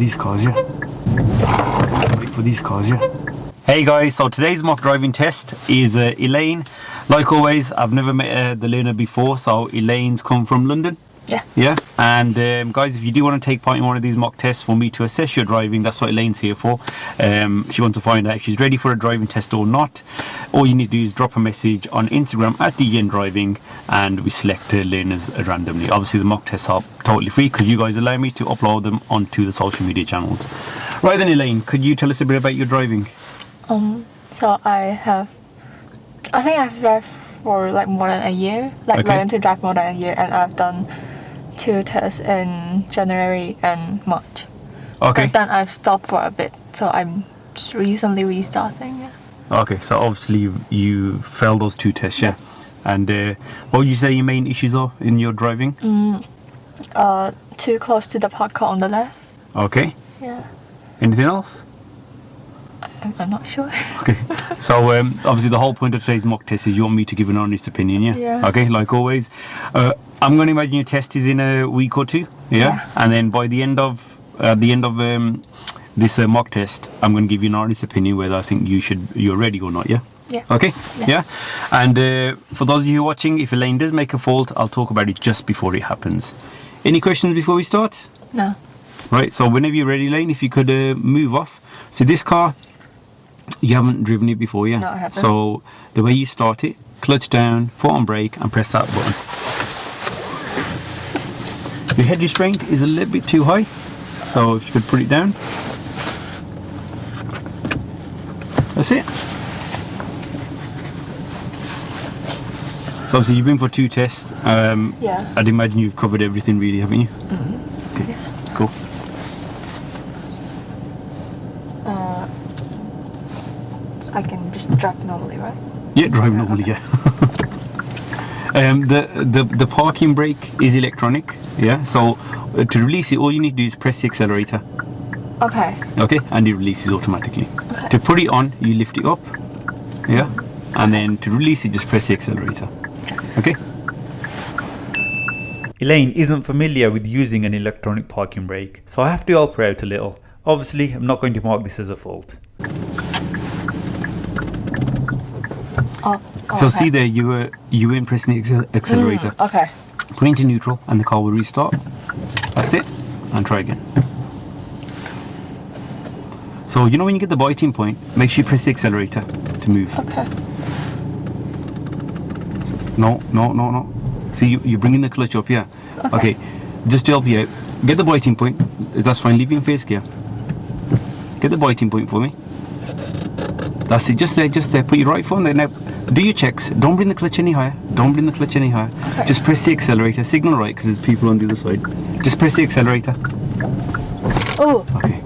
these cars, yeah. Wait for these cars, yeah. Hey guys, so today's mock driving test is Elaine. Like always, I've never met the learner before, so Elaine's come from London. Yeah. Yeah, and guys, if you do want to take part in one of these mock tests for me to assess your driving, that's what Elaine's here for. She wants to find out if she's ready for a driving test or not. All you need to do is drop a message on Instagram at DJN Driving, and we select learners randomly. Obviously, the mock tests are totally free because you guys allow me to upload them onto the social media channels. Right then, Elaine, could you tell us a bit about your driving? So I think I've driven for like more than a year, like Okay. learned to drive more than a year, and I've done 2 tests in January and March. Okay. But then I've stopped for a bit, so I'm just recently restarting. Yeah. Okay, so obviously you failed those 2 tests, yeah? And what would you say your main issues are in your driving? Too close to the park car on the left. Okay. Yeah. Anything else? I'm not sure. Okay. So obviously the whole point of today's mock test is you want me to give an honest opinion, yeah? Yeah. Okay, like always. I'm going to imagine your test is in a week or 2, yeah? And then by the end of this mock test, I'm going to give you an honest opinion whether I think you're ready or not, yeah? Yeah. Okay, yeah. And for those of you watching, if Elaine does make a fault, I'll talk about it just before it happens. Any questions before we start? No. Right, so whenever you're ready, Elaine, if you could move off. So this car, you haven't driven it before, yeah? No, I haven't. So the way you start it, clutch down, foot on brake, and press that button. Your head restraint is a little bit too high, so if you could put it down. That's it. So obviously you've been for 2 tests. Yeah. I'd imagine you've covered everything really, haven't you? Okay, cool. I can just drive normally, right? Yeah, drive normally, yeah. The parking brake is electronic, yeah. So to release it, all you need to do is press the accelerator, Okay. okay, and it releases automatically. Okay. To put it on, you lift it up, yeah, and then to release it, just press the accelerator, okay. Elaine isn't familiar with using an electronic parking brake, so I have to help her out a little. Obviously, I'm not going to mark this as a fault. So okay. see there, you weren't pressing the accelerator. Okay. Put it into neutral, and the car will restart. That's it, and try again. So you know when you get the biting point, make sure you press the accelerator to move. Okay. No. See, you're bringing the clutch up, yeah? Okay. Just to help you out, get the biting point. That's fine, leave it in first gear. Get the biting point for me. That's it, just there. Put your right foot on there. Now, do your checks. Don't bring the clutch any higher. Okay. Just press the accelerator. Signal right, because there's people on the other side. Just press the accelerator. Oh. Okay.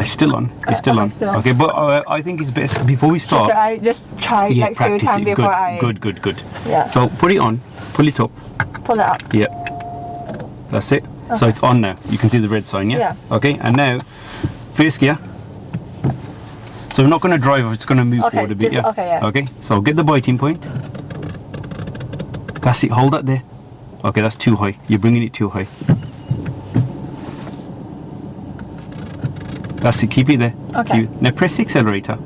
It's still on. It's still on. still on. Okay, but I think it's best before we So start. should I just try Yeah, like 3 practice times it. before I Good. Yeah. So put it on, pull it up. pull it up? Yeah. That's it. So it's on now. You can see the red sign, yeah? Yeah. Okay, and now, first gear. So we're not going to drive, it's going to move Okay, forward a bit, just- yeah? okay, yeah. Okay, so get the biting point. That's it, hold that there. Okay, that's too high. You're bringing it too high. That's it, keep it there. Okay. Keep it. Now press the accelerator.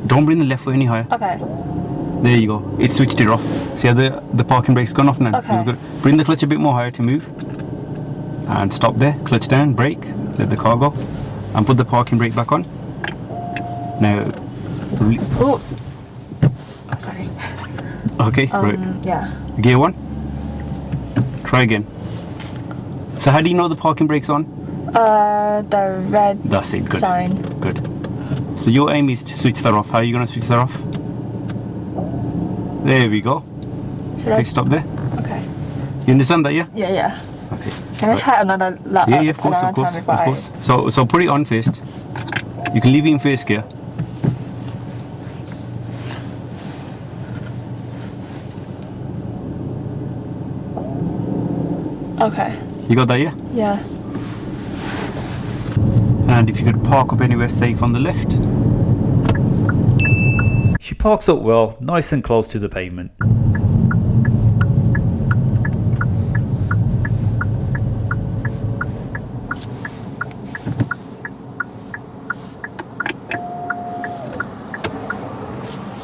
Don't bring the left foot any higher. Okay. There you go. It switched it off. See how the parking brake's gone off now? Okay. It's good. Bring the clutch a bit more higher to move. And stop there. Clutch down, brake, let the car go. And put the parking brake back on. Now, Oh. Sorry. okay, right. Yeah. Gear 1. Try again. So how do you know the parking brake's on? The red That's it, good. sign. Good. So your aim is to switch that off. How are you going to switch that off? There we go. Should Okay, I? stop there. Okay. You understand that, yeah? Yeah. Okay. Can I Right. try another Yeah, of course, another time before of course. So put it on first. You can leave it in first gear. Okay. You got that, yeah? Yeah. And if you could park up anywhere safe on the left. She parks up well, nice and close to the pavement.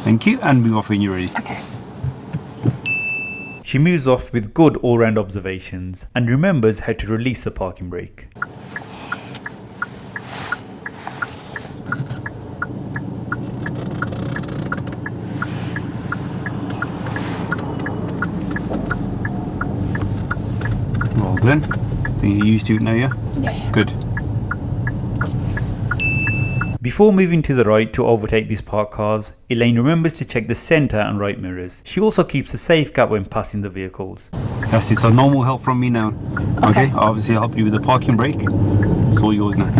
Thank you, and move off when you're ready. Okay. She moves off with good all-round observations and remembers how to release the parking brake. Well done. Think you're used to it now, yeah? Yeah. Good. Before moving to the right to overtake these parked cars, Elaine remembers to check the centre and right mirrors. She also keeps a safe gap when passing the vehicles. That's it, so no more help from me now. Okay. Obviously I'll help you with the parking brake. It's all yours now.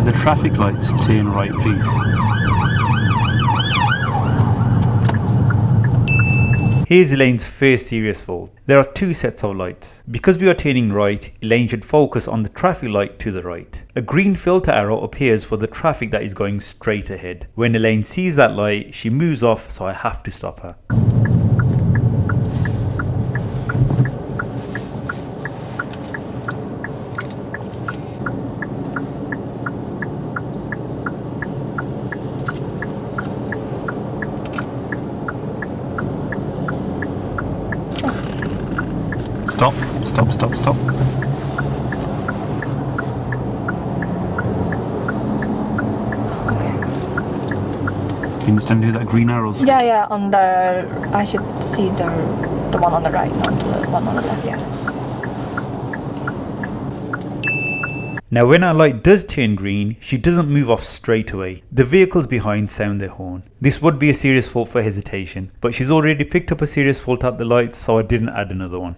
The traffic lights, turn right please. Here's Elaine's first serious fault. There are two sets of lights. Because we are turning right, Elaine should focus on the traffic light to the right. A green filter arrow appears for the traffic that is going straight ahead. When Elaine sees that light, she moves off, so I have to stop her. Stop, stop, stop, stop. Okay. You understand who that green arrow's? Yeah, yeah. On the, I should see the one on the right, not the one on the left. Yeah. Now when our light does turn green, she doesn't move off straight away. The vehicles behind sound their horn. This would be a serious fault for hesitation, but she's already picked up a serious fault at the lights, so I didn't add another one.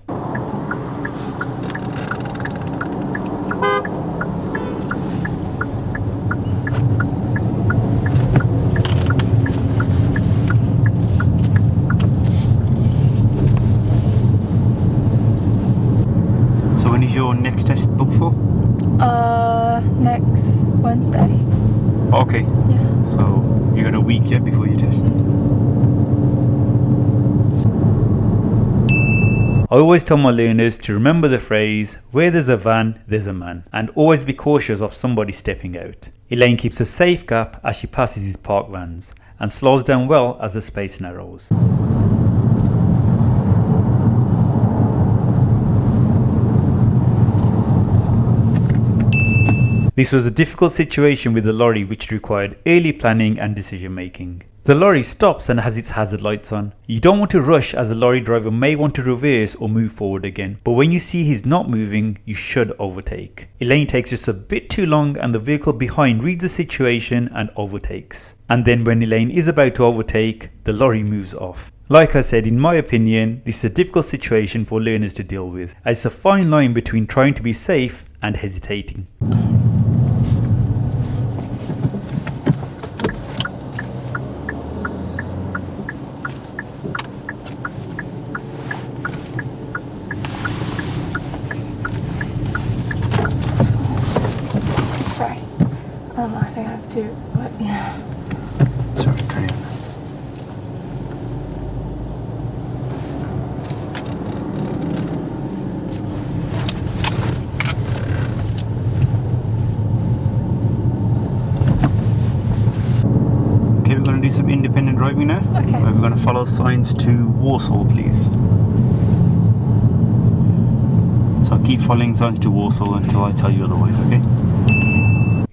So when is your next test booked for? Next Wednesday. Okay, Yeah. so you got a week yet before you test. I always tell my learners to remember the phrase, where there's a van, there's a man, and always be cautious of somebody stepping out. Elaine keeps a safe gap as she passes his parked vans, and slows down well as the space narrows. This was a difficult situation with the lorry which required early planning and decision making. The lorry stops and has its hazard lights on. You don't want to rush as the lorry driver may want to reverse or move forward again, but when you see he's not moving, you should overtake. Elaine takes just a bit too long and the vehicle behind reads the situation and overtakes. And then when Elaine is about to overtake, the lorry moves off. Like I said, in my opinion, this is a difficult situation for learners to deal with, as it's a fine line between trying to be safe and hesitating. Sorry. I think I have to. What? Sorry, carry on. Okay, we're going to do some independent driving now. Okay. We're going to follow signs to Warsaw, please. So keep following signs to Warsaw until I tell you otherwise, okay?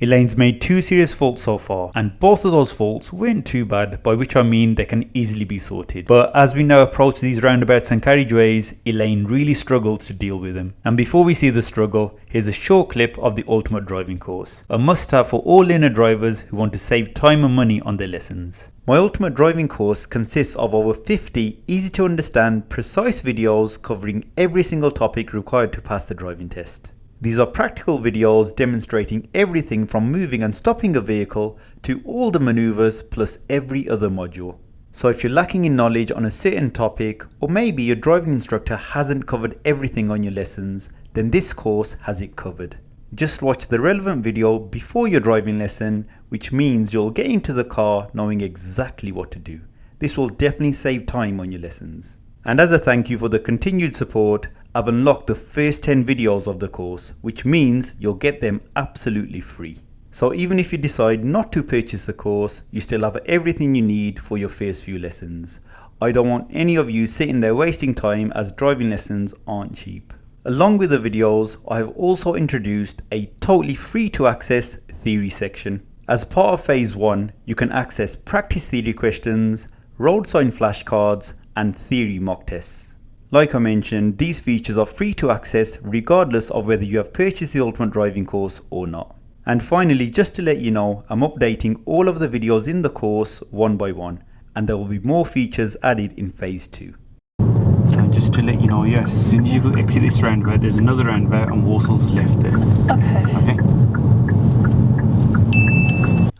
Elaine's made two serious faults so far, and both of those faults weren't too bad, by which I mean they can easily be sorted. But as we now approach these roundabouts and carriageways, Elaine really struggles to deal with them. And before we see the struggle, here's a short clip of the Ultimate Driving course, a must-have for all learner drivers who want to save time and money on their lessons. My Ultimate Driving course consists of over 50 easy to understand, precise videos covering every single topic required to pass the driving test. These are practical videos demonstrating everything from moving and stopping a vehicle to all the maneuvers plus every other module. So if you're lacking in knowledge on a certain topic, or maybe your driving instructor hasn't covered everything on your lessons, then this course has it covered. Just watch the relevant video before your driving lesson which means you'll get into the car knowing exactly what to do. This will definitely save time on your lessons. And as a thank you for the continued support, I've unlocked the first 10 videos of the course, which means you'll get them absolutely free. So even if you decide not to purchase the course, you still have everything you need for your first few lessons. I don't want any of you sitting there wasting time, as driving lessons aren't cheap. Along with the videos, I have also introduced a totally free to access theory section. As part of phase 1, you can access practice theory questions, road sign flashcards and theory mock tests. Like I mentioned, these features are free to access regardless of whether you have purchased the Ultimate Driving course or not. And finally, just to let you know, I'm updating all of the videos in the course one by one, and there will be more features added in phase 2. And just to let you know, yes, as soon as you go exit this roundabout, there's another roundabout and Warsaw's left there. Okay. Okay.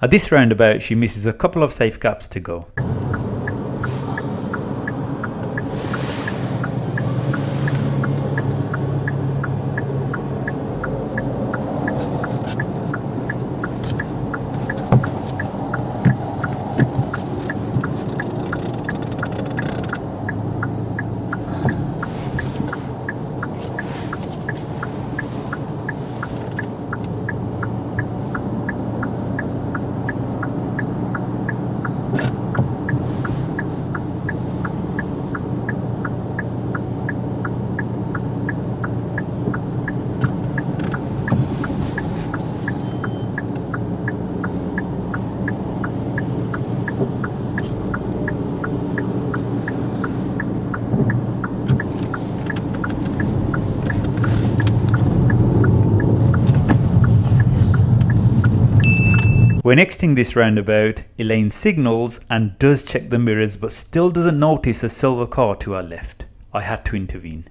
At this roundabout, she misses a couple of safe gaps to go. When exiting this roundabout, Elaine signals and does check the mirrors, but still doesn't notice a silver car to our left. I had to intervene.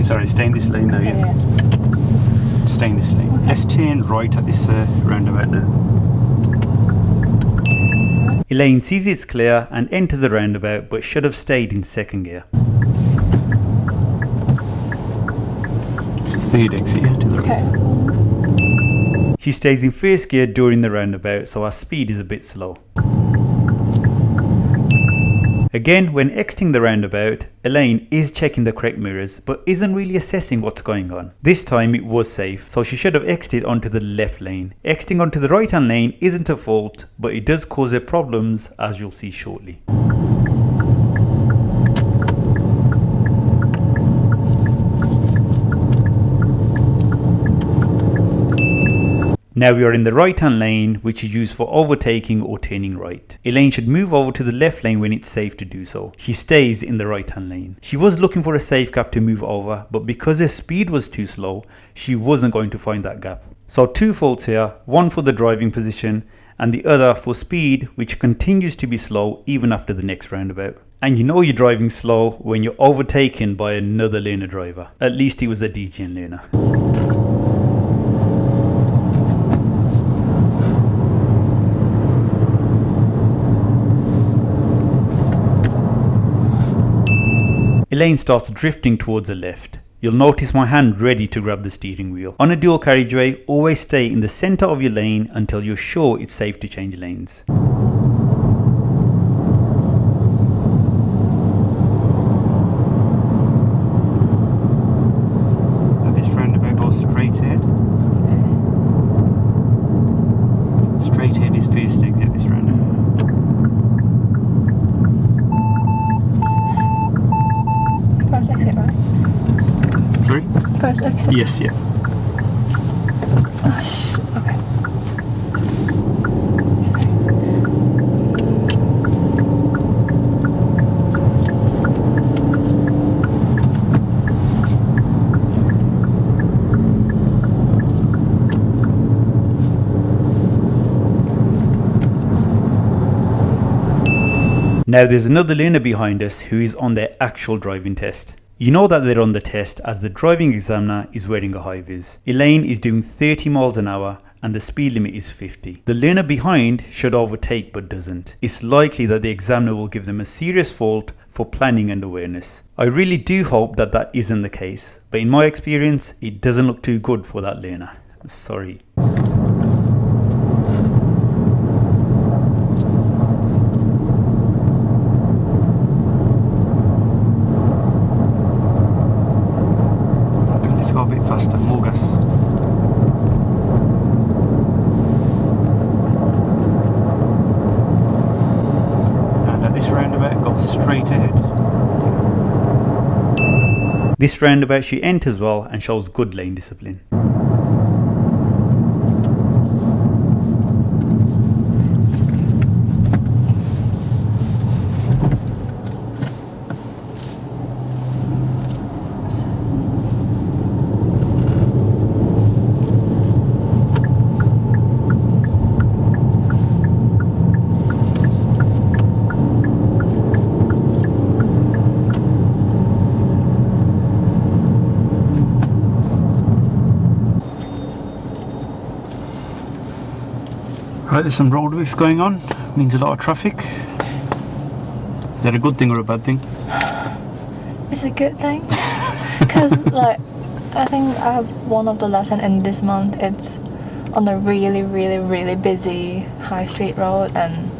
Sorry, stay in this lane now, yeah. Stay in this lane. Let's turn right at this roundabout now. Elaine sees it's clear and enters the roundabout, but should have stayed in second gear. It's a third exit, yeah, to the right. Okay. She stays in first gear during the roundabout, so our speed is a bit slow. Again, when exiting the roundabout, Elaine is checking the correct mirrors, but isn't really assessing what's going on. This time it was safe, so she should have exited onto the left lane. Exiting onto the right hand lane isn't her fault, but it does cause her problems, as you'll see shortly. Now we are in the right hand lane, which is used for overtaking or turning right. Elaine should move over to the left lane when it's safe to do so. She stays in the right hand lane. She was looking for a safe gap to move over, but because her speed was too slow, she wasn't going to find that gap. So two faults here, one for the driving position and the other for speed, which continues to be slow even after the next roundabout. And you know you're driving slow when you're overtaken by another learner driver. At least he was a DGN learner. Elaine starts drifting towards the left. You'll notice my hand ready to grab the steering wheel. On a dual carriageway, always stay in the center of your lane until you're sure it's safe to change lanes. Now this roundabout goes straight ahead. Straight ahead is first exit this roundabout. First exit, right? Sorry? First exit. Yes, yeah. Oh, okay. Now there's another learner behind us who is on their actual driving test. You know that they're on the test as the driving examiner is wearing a high vis. Elaine is doing 30 miles an hour and the speed limit is 50. The learner behind should overtake but doesn't. It's likely that the examiner will give them a serious fault for planning and awareness. I really do hope that that isn't the case, but in my experience, it doesn't look too good for that learner. Sorry. Okay, let's go a bit faster, more gas. And at this roundabout, go straight ahead. This roundabout she enters well and shows good lane discipline. Right, there's some roadworks going on, means a lot of traffic. Is that a good thing or a bad thing? It's a good thing. Because, like, I think I have one of the lessons in this month. It's on a really, really, really busy high street road, and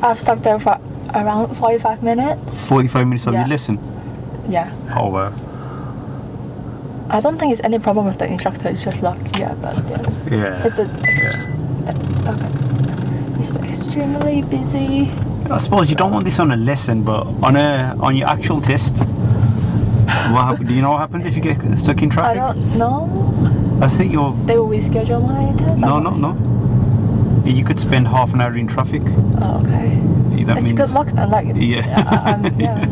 I've stuck there for around 45 minutes. 45 minutes of Yeah. your lesson? Yeah. Oh wow. I don't think it's any problem with the instructor, it's just luck. Yeah, but yeah. Yeah. It's okay. It's extremely busy. I suppose you don't want this on a lesson, but on your actual test, do you know what happens if you get stuck in I traffic? don't know. I think you're... They will reschedule my test? No. You could spend half an hour in traffic. Oh, okay. That It's means... good luck, and like, Yeah. yeah.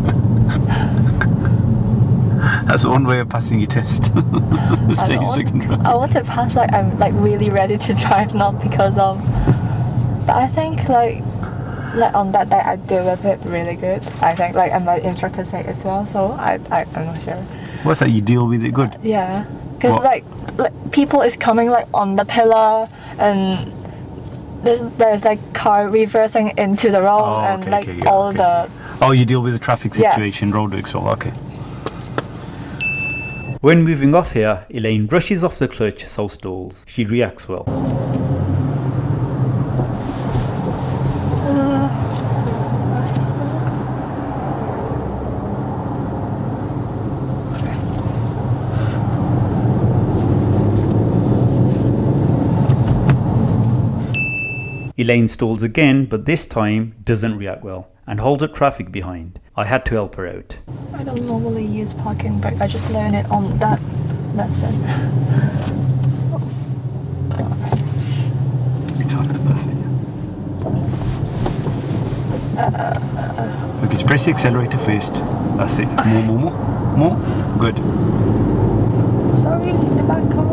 That's one way of passing your test. Staying stuck in traffic. I want to pass, like, I'm like really ready to drive, not because of, but I think like on that day I deal with it really good, I think, like, and my instructor say as well, so I'm not sure. What's that, you deal with it good? Yeah, because What? like people is coming like on the pillar, and there's like car reversing into the road, Oh, and okay, like okay, yeah, all okay. the Oh, you deal with the traffic Yeah. situation, roadworks, well, okay. When moving off here, Elaine rushes off the clutch so stalls. She reacts well. Elaine stalls again, but this time doesn't react well and holds up traffic behind. I had to help her out. I don't normally use parking brake. I just learned it on that lesson. It's on, that's it. Okay, just press the accelerator first. That's it. More. Good. Sorry, the back car.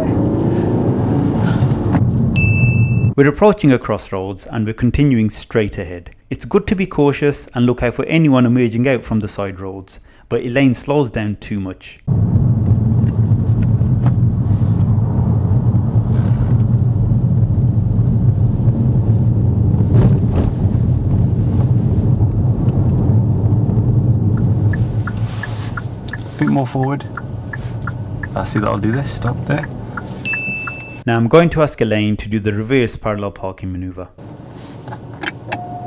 We're approaching a crossroads and we're continuing straight ahead. It's good to be cautious and look out for anyone emerging out from the side roads, but Elaine slows down too much. A bit more forward. That's it, that'll do this. Stop there. Now I'm going to ask Elaine to do the reverse parallel parking maneuver.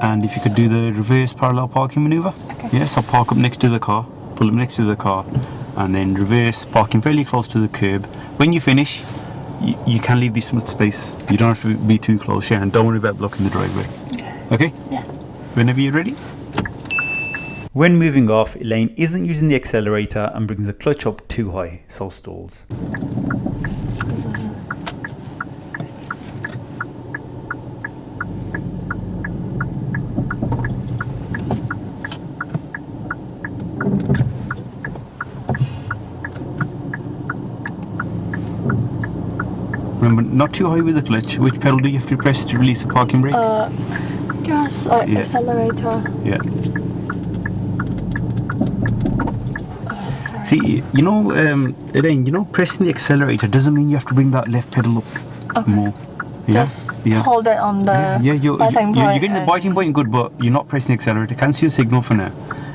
And if you could do the reverse parallel parking maneuver. Okay. Yes, I'll park up next to the car, pull up next to the car, and then reverse, parking fairly close to the curb. When you finish, you can leave this much space. You don't have to be too close, yeah, and don't worry about blocking the driveway. Okay? Yeah. Whenever you're ready. When moving off, Elaine isn't using the accelerator and brings the clutch up too high, so stalls. Remember, not too high with the clutch. Which pedal do you have to press to release the parking brake? Gas, like Yeah. accelerator. Yeah. Sorry. See, you know, Elaine, you know, pressing the accelerator doesn't mean you have to bring that left pedal up. Okay. more. Yeah, Just hold it on the you're biting point. getting the biting point good, but you're not pressing the accelerator. Cancel your signal for now.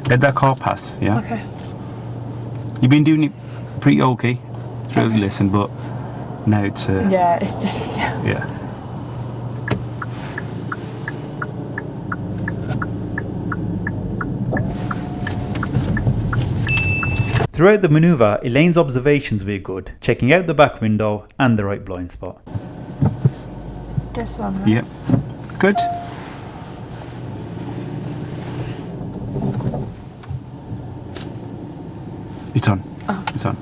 Let that car pass. Yeah. Okay. You've been doing it pretty okay throughout the Okay. lesson, but now it's Yeah, it's just yeah. Throughout the manoeuvre, Elaine's observations were good, checking out the back window and the right blind spot. this one. Right? Yeah. Good. It's on. Oh. It's on.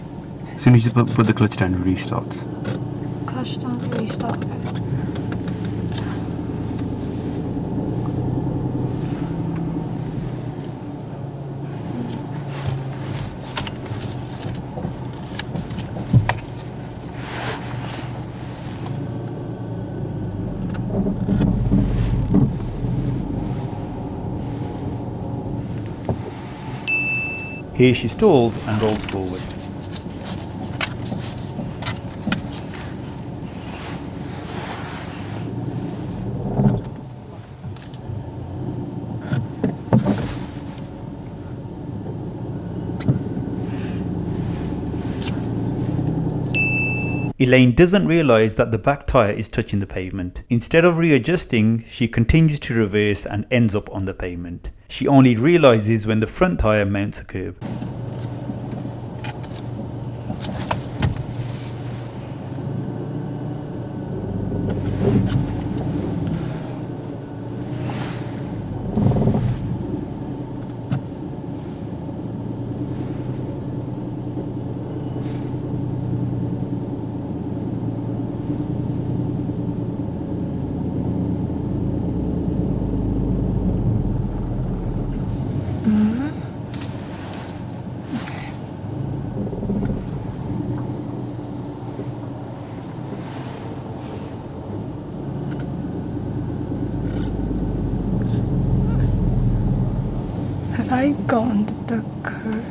As soon as you put the clutch down, it restarts. Clutch down, restart. Okay. Here she stalls and rolls forward. Elaine doesn't realise that the back tyre is touching the pavement. Instead of readjusting, she continues to reverse and ends up on the pavement. She only realises when the front tyre mounts a curb. Have I gone the curve?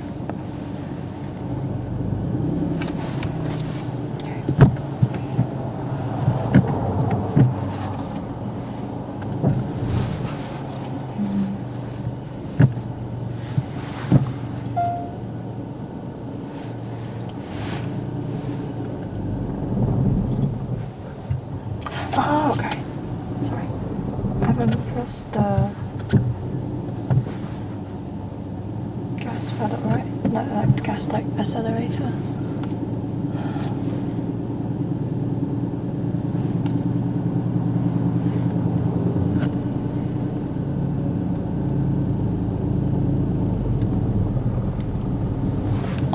Oh, okay. Sorry. I haven't pressed the gas pedal, right? Not like gas, like accelerator.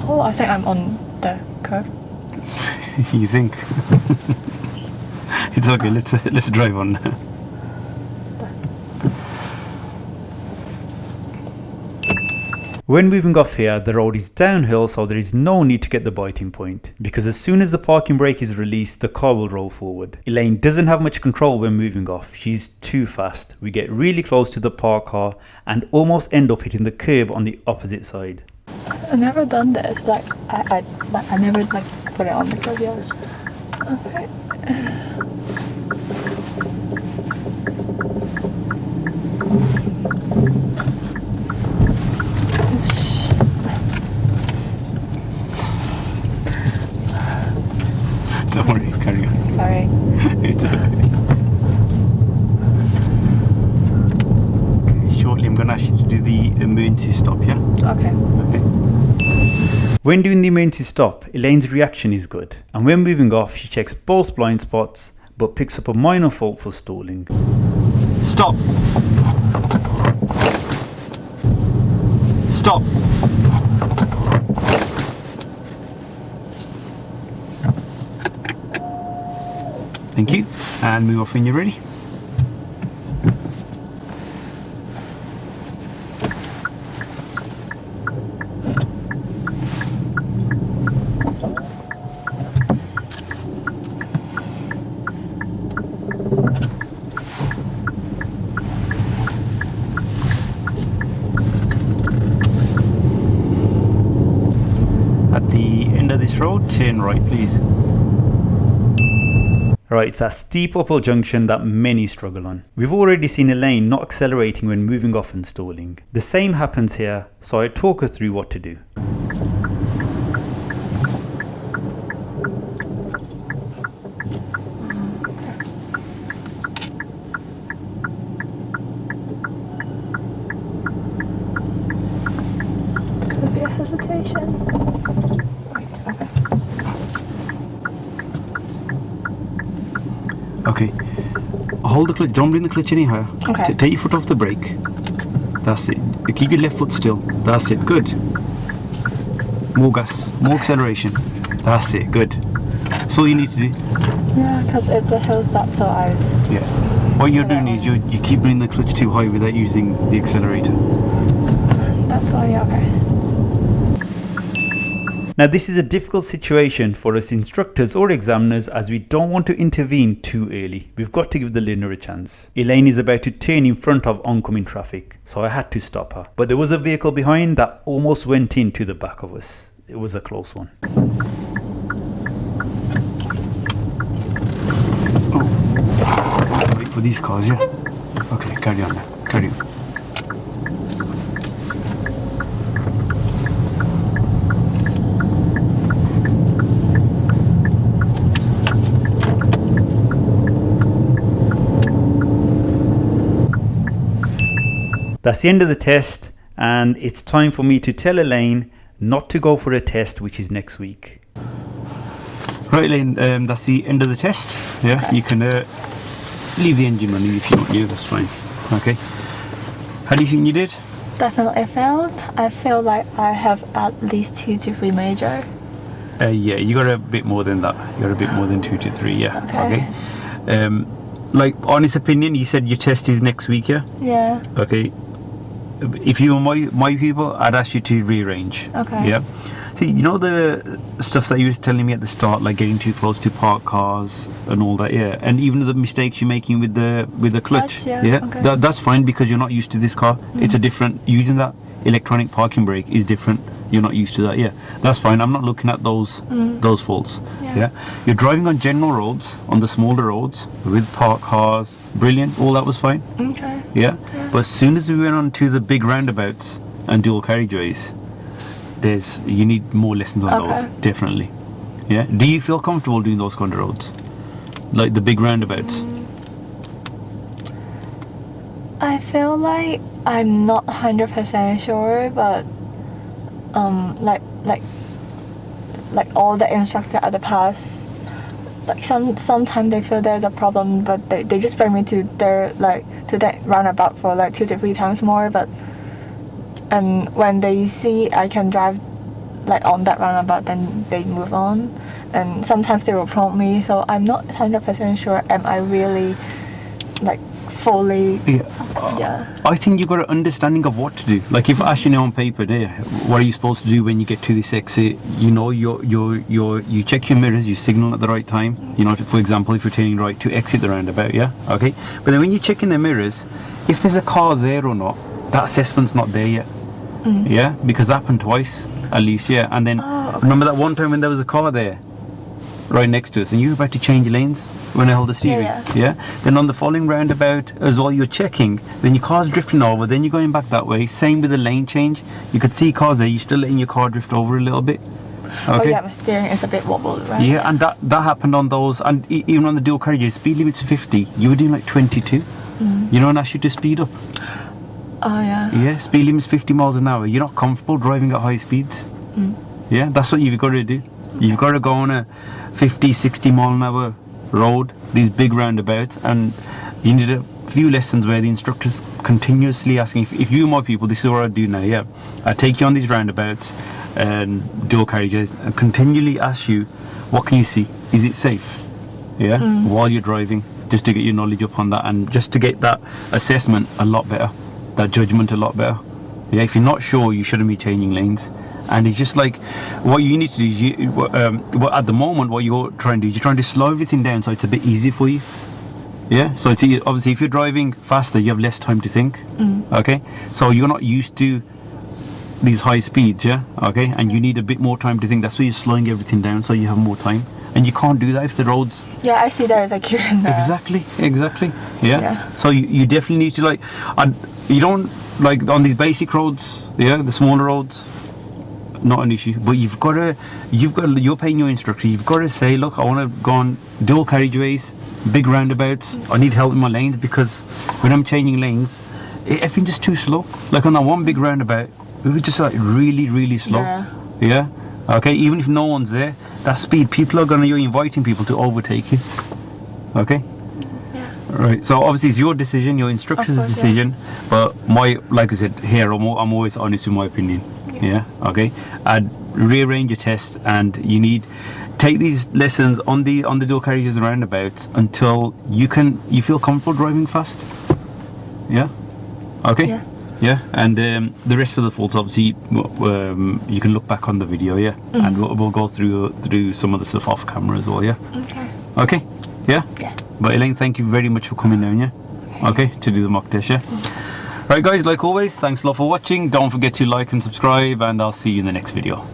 Oh, I think I'm on the curve. You think? It's okay. Let's drive on. When moving off here, the road is downhill, so there is no need to get the biting point, because as soon as the parking brake is released, the car will roll forward. Elaine doesn't have much control when moving off. She's too fast. We get really close to the parked car and almost end up hitting the curb on the opposite side. I've never done this. Like I never like put it on the curve yet. Okay. Don't worry, carry on. Sorry. It's alright. Okay, shortly I'm going to ask you to do the emergency stop, yeah? Okay. Okay. When doing the emergency stop, Elaine's reaction is good, and when moving off, she checks both blind spots but picks up a minor fault for stalling. Stop! Stop! Thank you. And move off when you're ready. At the end of this road, turn right, please. Right, it's that steep uphill junction that many struggle on. We've already seen Elaine not accelerating when moving off and stalling. The same happens here, so I talk her through what to do. This would be a hesitation. Okay. Hold the clutch. Don't bring the clutch any higher. Okay. Take your foot off the brake. That's it. Keep your left foot still. That's it. Good. More gas. More acceleration. That's it. Good. That's all you need to do. Yeah, because it's a hill start, so I. Yeah. What you're doing is you keep bringing the clutch too high without using the accelerator. That's why, yeah, okay. Now this is a difficult situation for us instructors or examiners as we don't want to intervene too early. We've got to give the learner a chance. Elaine is about to turn in front of oncoming traffic, so I had to stop her. But there was a vehicle behind that almost went into the back of us. It was a close one. Oh. Wait for these cars, yeah? Okay, carry on now. Carry on. That's the end of the test, and it's time for me to tell Elaine not to go for a test which is next week. Right, Elaine, that's the end of the test. Yeah, Okay. you can leave the engine running if you want to, that's fine. Okay. How do you think you did? Definitely failed. I feel like I have at least 2 to 3 major. Yeah, you got a bit more than that. You got a bit more than 2 to 3, yeah. Okay. Like, honest opinion, you said your test is next week, yeah? Yeah. Okay. If you were my people, I'd ask you to rearrange. Okay. Yeah. See, you know the stuff that you was telling me at the start, like getting too close to parked cars and all that, yeah. And even the mistakes you're making with the clutch, Clutch, yeah, okay. That's fine because you're not used to this car. It's a different using that electronic parking brake is different. You're not used to that, yeah. That's fine. I'm not looking at those faults. Yeah. You're driving on general roads, on the smaller roads with parked cars. Brilliant. All that was fine. Okay. Yeah. But as soon as we went on to the big roundabouts and dual carriageways, you need more lessons on Okay. those, definitely. Yeah. Do you feel comfortable doing those kind of roads, like the big roundabouts? I feel like I'm not 100% sure, but like all the instructor at the past, like sometimes they feel there's a problem, but they just bring me to that roundabout for like 2 to 3 times more. And when they see I can drive like on that roundabout, then they move on. And sometimes they will prompt me, so I'm not 100% sure. Am I really like fully? Yeah. I think you've got an understanding of what to do. Like if I ask you now on paper there, what are you supposed to do when you get to this exit? You know, you check your mirrors, you signal at the right time. You know, for example, if you're turning right to exit the roundabout, yeah, okay. But then when you check in the mirrors, if there's a car there or not, that assessment's not there yet. Yeah, because that happened twice at least, yeah. And then remember that one time when there was a car there, right next to us, and you were about to change lanes when I held the steering. Yeah. Then on the following roundabout as well, you're checking, then your car's drifting over, then you're going back that way. Same with the lane change. You could see cars there, you're still letting your car drift over a little bit. Oh Okay. yeah, my steering is a bit wobbled, right? Yeah, and that happened on those, and even on the dual carriages, speed limit's 50. You were doing like 22. You know, and asked you to speed up. Oh yeah. Yeah, speed limit's 50 miles an hour. You're not comfortable driving at high speeds. Yeah, that's what you've got to do. You've got to go on a 50, 60 mile an hour road, these big roundabouts, and you need a few lessons where the instructor's continuously asking, if you were my people, this is what I do now, yeah. I take you on these roundabouts and dual carriages and continually ask you, what can you see? Is it safe? Yeah, while you're driving, just to get your knowledge up on that and just to get that assessment a lot better, that judgment a lot better. Yeah, if you're not sure, you shouldn't be changing lanes. And it's just like, what you need to do is, at the moment, what you're trying to do is you're trying to slow everything down so it's a bit easier for you. Yeah, so it's obviously if you're driving faster, you have less time to think. Okay, so you're not used to these high speeds, yeah. Okay, and you need a bit more time to think. That's why you're slowing everything down so you have more time. And and you can't do that if the roads. Yeah, I see there is a queue in there. Exactly. Yeah. Yeah. So you definitely need to like, you don't like on these basic roads. Yeah, the smaller roads, not an issue. But you're paying your instructor. You've got to say, look, I want to go on dual carriageways, big roundabouts. I need help in my lanes because when I'm changing lanes, everything's just too slow. Like on that one big roundabout, it was just like really slow. Yeah. Okay. Even if no one's there, that speed, you're inviting people to overtake you. Okay. Yeah. Right. So obviously it's your decision, your instructor's Of course, decision. But like I said here, I'm always honest with my opinion. Yeah. Okay. I'd rearrange your test, and you need take these lessons on the dual carriages and roundabouts until you feel comfortable driving fast. Yeah. Okay. Yeah. And the rest of the faults, obviously, you can look back on the video. Yeah. And we'll go through some of the stuff off camera as well. Yeah. Okay. Yeah. But Elaine, thank you very much for coming down. Yeah. Okay. To do the mock test. Yeah. Right, guys. Like always, thanks a lot for watching. Don't forget to like and subscribe, and I'll see you in the next video.